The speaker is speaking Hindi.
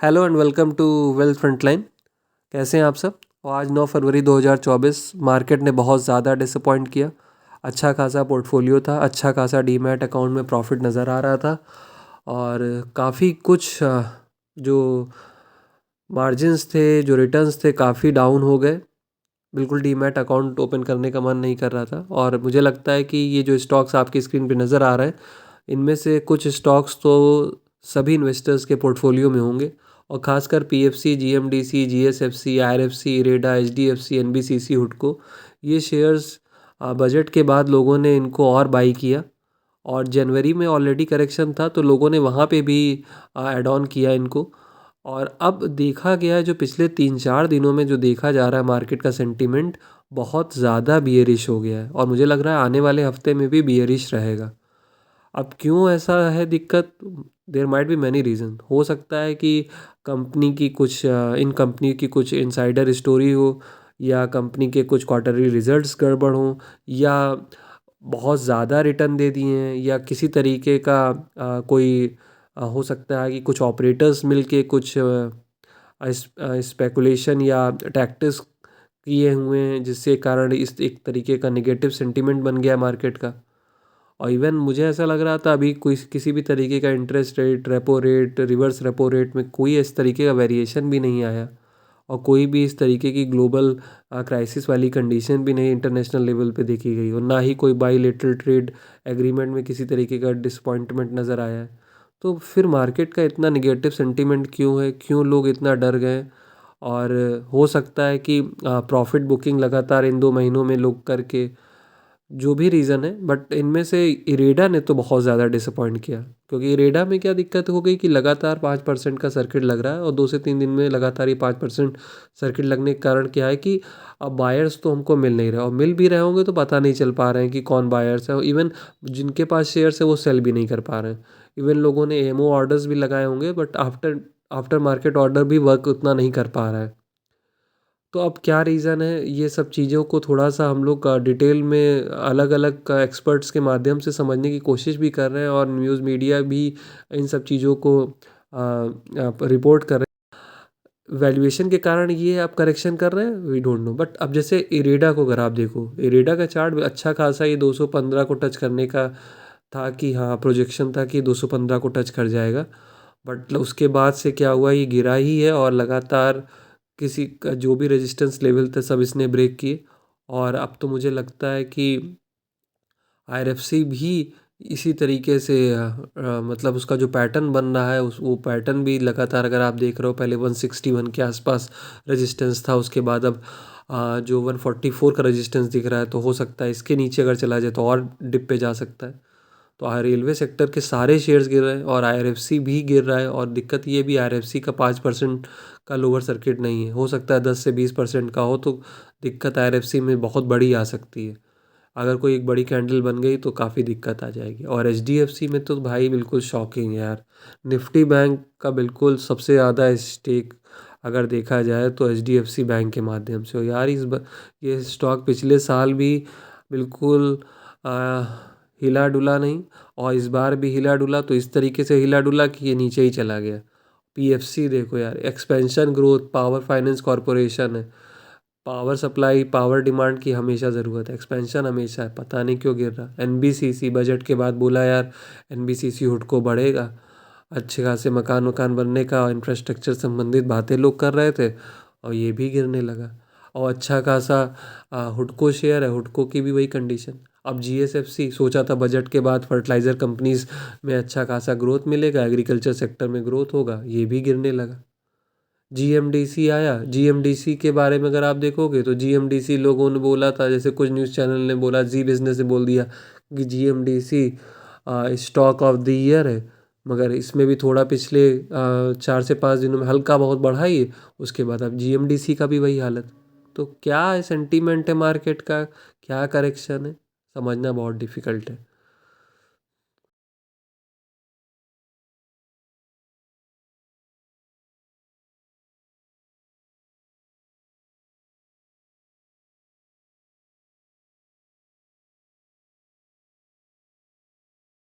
Hello and welcome to wealth frontline. कैसे हैं आप सब? और आज 9 फरवरी 2024 मार्केट ने बहुत ज़्यादा डिसअपॉइंट किया। अच्छा खासा पोर्टफोलियो था, अच्छा खासा डीमैट अकाउंट में प्रॉफिट नज़र आ रहा था और काफ़ी कुछ जो मार्जिन्स थे, जो रिटर्न्स थे, काफ़ी डाउन हो गए। बिल्कुल डीमैट अकाउंट ओपन करने का मन नहीं कर रहा था और मुझे लगता है कि ये जो स्टॉक्स आपकी स्क्रीन पे नज़र आ रहे हैं, इनमें से कुछ स्टॉक्स तो सभी इन्वेस्टर्स के पोर्टफोलियो में होंगे और ख़ासकर PFC, GMDC, GSFC, RFC, IREDA, HDFC, NBCC, हुडको, ये शेयर्स बजट के बाद लोगों ने इनको और बाई किया और जनवरी में ऑलरेडी करेक्शन था तो लोगों ने वहाँ पे भी ऐड ऑन किया इनको। और अब देखा गया है, जो पिछले 3-4 दिनों में जो देखा जा रहा है मार्केट का सेंटीमेंट बहुत ज़्यादा बियरिश हो गया है और मुझे लग रहा है आने वाले हफ्ते में भी बियरिश रहेगा। अब क्यों ऐसा है दिक्कत? There might be many reason. हो सकता है कि कंपनी की कुछ इन कंपनी की कुछ इनसाइडर स्टोरी हो, या कंपनी के कुछ क्वार्टरली रिजल्ट्स गड़बड़ हों, या बहुत ज़्यादा रिटर्न दे दिए हैं, या किसी तरीके का कोई हो सकता है कि कुछ ऑपरेटर्स मिलके कुछ स्पेकुलेशन या टैक्टिस किए हुए हैं जिससे कारण इस एक तरीके का नेगेटिव सेंटीमेंट बन गया मार्केट का। और इवन मुझे ऐसा लग रहा था अभी कोई किसी भी तरीके का interest rate, repo rate, reverse repo rate में कोई इस तरीके का वेरिएशन भी नहीं आया और कोई भी इस तरीके की ग्लोबल क्राइसिस वाली कंडीशन भी नहीं इंटरनेशनल लेवल पे देखी गई और ना ही कोई बाईलेटरल ट्रेड एग्रीमेंट में किसी तरीके का डिसअपॉइंटमेंट नज़र आया है। तो फिर मार्केट का इतना निगेटिव सेंटीमेंट क्यों है? क्यों लोग इतना डर गए? और हो सकता है कि प्रॉफिट बुकिंग लगातार इन 2 महीनों में लोग करके, जो भी रीज़न है, बट इनमें से इरेडा ने तो बहुत ज़्यादा डिसअपॉइंट किया। क्योंकि इरेडा में क्या दिक्कत हो गई कि लगातार 5% का सर्किट लग रहा है और 2 से 3 दिन में लगातार ये 5% सर्किट लगने के कारण क्या है कि अब बायर्स तो हमको मिल नहीं रहे और मिल भी रहे होंगे तो पता नहीं चल पा रहे हैं कि कौन बायर्स है। इवन जिनके पास शेयर्स है वो सेल भी नहीं कर पा रहे हैं। इवन लोगों ने एमओ ऑर्डर्स भी लगाए होंगे but after after market order भी वर्क उतना नहीं कर पा रहा है। तो अब क्या रीज़न है, ये सब चीज़ों को थोड़ा-सा हम लोग डिटेल में अलग-अलग का एक्सपर्ट्स के माध्यम से समझने की कोशिश भी कर रहे हैं और न्यूज़ मीडिया भी इन सब चीज़ों को रिपोर्ट कर रहे हैं। वैल्यूएशन के कारण ये आप करेक्शन कर रहे हैं, वी डोंट नो। बट अब जैसे इरेडा को अगर आप देखो, इरेडा का चार्ट अच्छा खासा ये 215 को टच करने का था कि हाँ, प्रोजेक्शन था कि 215 को टच कर जाएगा। बट उसके बाद से क्या हुआ, ये गिरा ही है और लगातार किसी का जो भी रेजिस्टेंस लेवल थे सब इसने ब्रेक किए। और अब तो मुझे लगता है कि आईआरएफसी भी इसी तरीके से मतलब उसका जो पैटर्न बन रहा है उस वो पैटर्न भी लगातार, अगर आप देख रहे हो, पहले 161 के आसपास रेजिस्टेंस था, उसके बाद अब जो 144 का रेजिस्टेंस दिख रहा है, तो हो सकता है इसके नीचे अगर चला जाए तो और डिप पे जा सकता है। तो रेलवे सेक्टर के सारे शेयर्स गिर रहे हैं और आईआरएफसी भी गिर रहा है और दिक्कत ये भी आईआरएफसी का 5% का लोअर सर्किट नहीं है, हो सकता है 10 से 20% का हो, तो दिक्कत आईआरएफसी में बहुत बड़ी आ सकती है। अगर कोई एक बड़ी कैंडल बन गई तो काफ़ी दिक्कत आ जाएगी। और एचडीएफसी में तो भाई बिल्कुल शॉकिंग है यार। निफ्टी बैंक का बिल्कुल सबसे ज़्यादा स्टेक अगर देखा जाए तो एचडीएफसी बैंक के माध्यम से हो यार। ये स्टॉक पिछले साल भी बिल्कुल आ, हिला डुला नहीं और इस बार भी हिला डुला, तो इस तरीके से हिला डुला कि ये नीचे ही चला गया। पीएफसी देखो यार, expansion growth, power finance corporation है। पावर सप्लाई, पावर डिमांड की हमेशा ज़रूरत है, एक्सपेंशन हमेशा है, पता नहीं क्यों गिर रहा है। एनबीसीसी बजट के बाद बोला यार एनबीसीसी हुडको बढ़ेगा, अच्छे खासे मकान वकान बनने का, इंफ्रास्ट्रक्चर संबंधित बातें लोग कर रहे थे और ये भी गिरने लगा। और अच्छा खासा हुडको शेयर है, हुडको की भी वही कंडीशन। अब जीएसएफसी सोचा था बजट के बाद फर्टिलाइज़र कंपनीज में अच्छा खासा ग्रोथ मिलेगा, एग्रीकल्चर सेक्टर में ग्रोथ होगा, ये भी गिरने लगा। जीएमडीसी आया, जीएमडीसी के बारे में अगर आप देखोगे तो जीएमडीसी लोगों ने बोला था, जैसे कुछ न्यूज़ चैनल ने बोला, जी बिजनेस ने बोल दिया कि GMDC stock of the year है, मगर इसमें भी थोड़ा पिछले 4 से 5 दिनों में हल्का बहुत बढ़ा ही है। उसके बाद अब जीएमडीसी का भी वही हालत। तो क्या है सेंटीमेंट है मार्केट का, क्या करेक्शन है, समझना बहुत डिफिकल्ट है।